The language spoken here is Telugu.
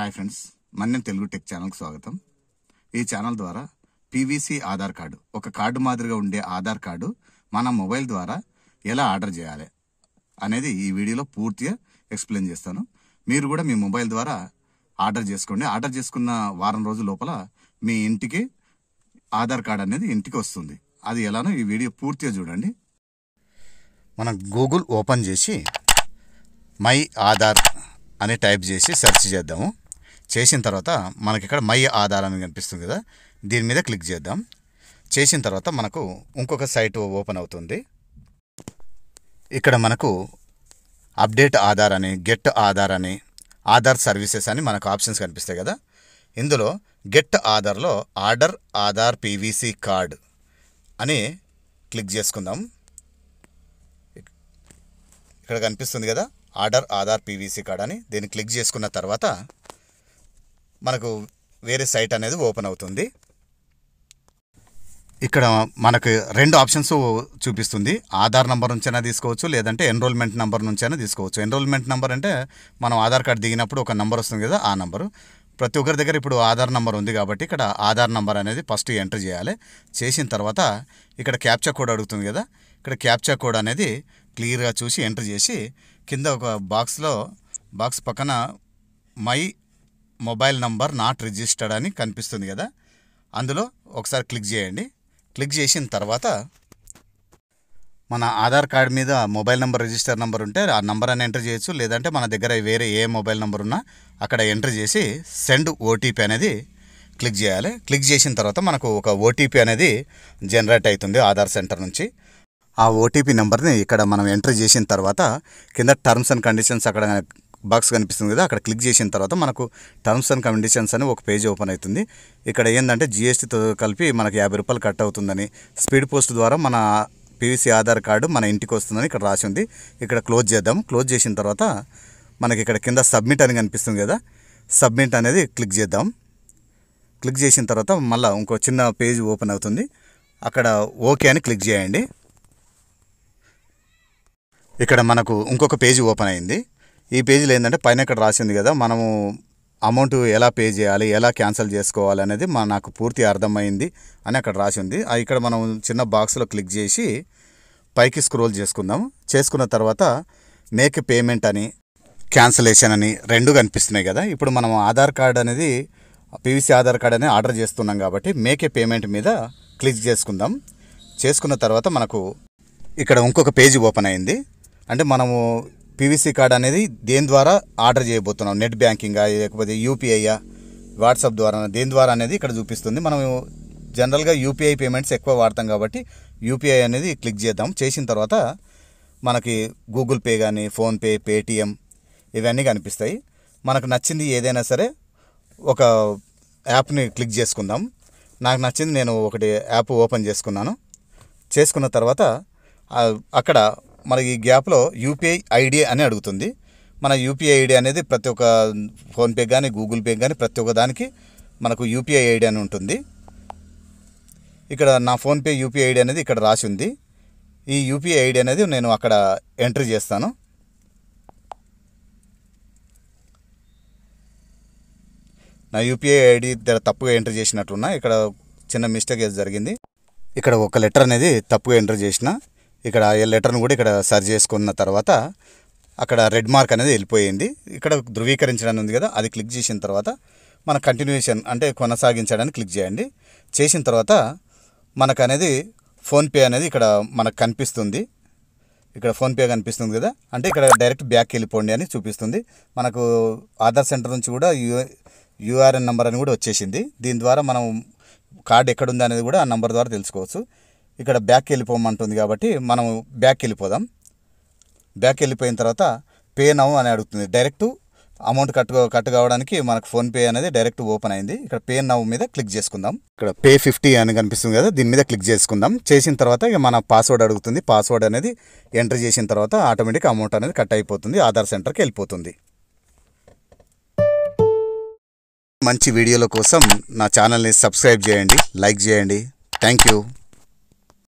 హాయ్ ఫ్రెండ్స్, మన్యం తెలుగు టెక్ ఛానల్కి స్వాగతం. ఈ ఛానల్ ద్వారా పీవీసీ ఆధార్ కార్డు, ఒక కార్డు మాదిరిగా ఉండే ఆధార్ కార్డు మన మొబైల్ ద్వారా ఎలా ఆర్డర్ చేయాలి అనేది ఈ వీడియోలో పూర్తిగా ఎక్స్ప్లెయిన్ చేస్తాను. మీరు కూడా మీ మొబైల్ ద్వారా ఆర్డర్ చేసుకోండి. ఆర్డర్ చేసుకున్న వారం రోజుల లోపల మీ ఇంటికి ఆధార్ కార్డు అనేది ఇంటికి వస్తుంది. అది ఎలానో ఈ వీడియో పూర్తిగా చూడండి. మనం గూగుల్ ఓపెన్ చేసి మై ఆధార్ అని టైప్ చేసి సెర్చ్ చేద్దాము. చేసిన తర్వాత మనకి ఇక్కడ మై ఆధార్ అని కనిపిస్తుంది కదా, దీని మీద క్లిక్ చేద్దాం. చేసిన తర్వాత మనకు ఇంకొక సైట్ ఓపెన్ అవుతుంది. ఇక్కడ మనకు అప్డేట్ ఆధార్ అని, గెట్ ఆధార్ అని, ఆధార్ సర్వీసెస్ అని మనకు ఆప్షన్స్ కనిపిస్తాయి కదా. ఇందులో గెట్ ఆధార్లో ఆర్డర్ ఆధార్ పీవీసీ కార్డ్ అని క్లిక్ చేసుకుందాం. ఇక్కడ కనిపిస్తుంది కదా ఆర్డర్ ఆధార్ పీవీసీ కార్డ్ అని. దీన్ని క్లిక్ చేసుకున్న తర్వాత మనకు వేరే సైట్ అనేది ఓపెన్ అవుతుంది. ఇక్కడ మనకు రెండు ఆప్షన్స్ చూపిస్తుంది. ఆధార్ నంబర్ నుంచైనా తీసుకోవచ్చు, లేదంటే ఎన్రోల్మెంట్ నెంబర్ నుంచైనా తీసుకోవచ్చు. ఎన్రోల్మెంట్ నెంబర్ అంటే మనం ఆధార్ కార్డు దిగినప్పుడు ఒక నెంబర్ వస్తుంది కదా, ఆ నెంబరు. ప్రతి ఒక్కరి దగ్గర ఇప్పుడు ఆధార్ నెంబర్ ఉంది కాబట్టి ఇక్కడ ఆధార్ నెంబర్ అనేది ఫస్ట్ ఎంటర్ చేయాలి. చేసిన తర్వాత ఇక్కడ క్యాప్చా కోడ్ అడుగుతుంది కదా, ఇక్కడ క్యాప్చా కోడ్ అనేది క్లియర్గా చూసి ఎంటర్ చేసి కింద ఒక బాక్స్ పక్కన my mobile number not registered అని కనిపిస్తుంది కదా, అందులో ఒకసారి క్లిక్ చేయండి. క్లిక్ చేసిన తర్వాత మన ఆధార్ కార్డు మీద మొబైల్ నెంబర్ రిజిస్టర్ నెంబర్ ఉంటే ఆ నెంబర్ అని ఎంటర్ చేయొచ్చు, లేదంటే మన దగ్గర వేరే ఏ మొబైల్ నెంబర్ ఉన్నా అక్కడ ఎంటర్ చేసి సెండ్ ఓటీపీ అనేది క్లిక్ చేయాలి. క్లిక్ చేసిన తర్వాత మనకు ఒక ఓటీపీ అనేది జనరేట్ అవుతుంది ఆధార్ సెంటర్ నుంచి. ఆ ఓటీపీ నెంబర్ని ఇక్కడ మనం ఎంటర్ చేసిన తర్వాత కింద టర్మ్స్ అండ్ కండిషన్స్ అక్కడ బాక్స్ కనిపిస్తుంది కదా, అక్కడ క్లిక్ చేసిన తర్వాత మనకు టర్మ్స్ అండ్ కండిషన్స్ అని ఒక పేజ్ ఓపెన్ అవుతుంది. ఇక్కడ ఏంటంటే జీఎస్టీతో కలిపి మనకు 50 రూపాయలు కట్ అవుతుందని, స్పీడ్ పోస్ట్ ద్వారా మన పీవీసీ ఆధార్ కార్డు మన ఇంటికి వస్తుందని ఇక్కడ రాసి ఉంది. ఇక్కడ క్లోజ్ చేద్దాం. క్లోజ్ చేసిన తర్వాత మనకి ఇక్కడ కింద సబ్మిట్ అని కనిపిస్తుంది కదా, సబ్మిట్ అనేది క్లిక్ చేద్దాం. క్లిక్ చేసిన తర్వాత మళ్ళీ ఇంకో చిన్న పేజ్ ఓపెన్ అవుతుంది. అక్కడ ఓకే అని క్లిక్ చేయండి. ఇక్కడ మనకు ఇంకొక పేజ్ ఓపెన్ అయింది. ఈ పేజీలో ఏంటంటే పైన ఇక్కడ రాసింది కదా, మనము అమౌంట్ ఎలా పే చేయాలి, ఎలా క్యాన్సిల్ చేసుకోవాలి అనేది నాకు పూర్తి అర్థమైంది అని అక్కడ రాసి ఉంది. ఇక్కడ మనం చిన్న బాక్స్లో క్లిక్ చేసి పైకి స్క్రోల్ చేసుకుందాం. చేసుకున్న తర్వాత మేక్ పేమెంట్ అని, క్యాన్సిలేషన్ అని రెండు కనిపిస్తున్నాయి కదా. ఇప్పుడు మనం ఆధార్ కార్డ్ అనేది పీవీసీ ఆధార్ కార్డ్ అనేది ఆర్డర్ చేస్తున్నాం కాబట్టి మేక్ పేమెంట్ మీద క్లిక్ చేసుకుందాం. చేసుకున్న తర్వాత మనకు ఇక్కడ ఇంకొక పేజ్ ఓపెన్ అయింది. అంటే మనము పీవీసీ కార్డ్ అనేది దేని ద్వారా ఆర్డర్ చేయబోతున్నాం, నెట్ బ్యాంకింగా, లేకపోతే యూపీఐయా, వాట్సాప్ ద్వారా, దేని ద్వారా అనేది ఇక్కడ చూపిస్తుంది. మనం జనరల్గా యూపీఐ పేమెంట్స్ ఎక్కువ వాడతాం కాబట్టి యూపీఐ అనేది క్లిక్ చేద్దాం. చేసిన తర్వాత మనకి గూగుల్ పే కానీ, ఫోన్పే, పేటిఎం ఇవన్నీ కనిపిస్తాయి. మనకు నచ్చింది ఏదైనా సరే ఒక యాప్ని క్లిక్ చేసుకుందాం. నాకు నచ్చింది నేను ఒకటి యాప్ ఓపెన్ చేసుకున్నాను. చేసుకున్న తర్వాత అక్కడ మనకి ఈ గ్యాప్లో యూపీఐ ఐడి అని అడుగుతుంది. మన యూపీఐ ఐడి అనేది ప్రతి ఒక్క ఫోన్పే కానీ, గూగుల్ పే కానీ ప్రతి ఒక్క దానికి మనకు యూపీఐ ఐడి అని ఉంటుంది. ఇక్కడ నా ఫోన్పే యూపీఐ ఐడి అనేది ఇక్కడ రాసి ఉంది. ఈ యూపీఐ ఐడి అనేది నేను అక్కడ ఎంటర్ చేస్తాను. నా యూపీఐ ఐడి తప్పుగా ఎంటర్ చేసినట్లున్నా, ఇక్కడ చిన్న మిస్టేక్ జరిగింది. ఇక్కడ ఒక లెటర్ అనేది తప్పుగా ఎంటర్ చేసిన, ఇక్కడ ఈ లెటర్ను కూడా ఇక్కడ సర్చ్ చేసుకున్న తర్వాత అక్కడ రెడ్ మార్క్ అనేది వెళ్ళిపోయింది. ఇక్కడ ధృవీకరించడానికి ఉంది కదా, అది క్లిక్ చేసిన తర్వాత మన కంటిన్యూషన్ అంటే కొనసాగించడానికి క్లిక్ చేయండి. చేసిన తర్వాత మనకు అనేది ఫోన్పే అనేది ఇక్కడ మనకు కనిపిస్తుంది. ఇక్కడ ఫోన్పే కనిపిస్తుంది కదా, అంటే ఇక్కడ డైరెక్ట్ బ్యాక్ వెళ్ళిపోండి అని చూపిస్తుంది. మనకు ఆధార్ సెంటర్ నుంచి కూడా యూఆర్ఎన్ నెంబర్ అని కూడా వచ్చేసింది. దీని ద్వారా మనం కార్డు ఎక్కడుంది అనేది కూడా ఆ నెంబర్ ద్వారా తెలుసుకోవచ్చు. ఇక్కడ బ్యాక్ వెళ్ళిపోమంటుంది కాబట్టి మనం బ్యాక్ వెళ్ళిపోదాం. బ్యాక్ వెళ్ళిపోయిన తర్వాత పే నౌ అని అడుగుతుంది. డైరెక్ట్ అమౌంట్ కట్ కావడానికి మనకు ఫోన్పే అనేది డైరెక్ట్ ఓపెన్ అయింది. ఇక్కడ పే నౌ మీద క్లిక్ చేసుకుందాం. ఇక్కడ పే 50 అని కనిపిస్తుంది కదా, దీని మీద క్లిక్ చేసుకుందాం. చేసిన తర్వాత ఇక మన పాస్వర్డ్ అడుగుతుంది. పాస్వర్డ్ అనేది ఎంటర్ చేసిన తర్వాత ఆటోమేటిక్ అమౌంట్ అనేది కట్ అయిపోతుంది, ఆధార్ సెంటర్కి వెళ్ళిపోతుంది. మంచి వీడియోల కోసం నా ఛానల్ని సబ్స్క్రైబ్ చేయండి, లైక్ చేయండి. Thank you.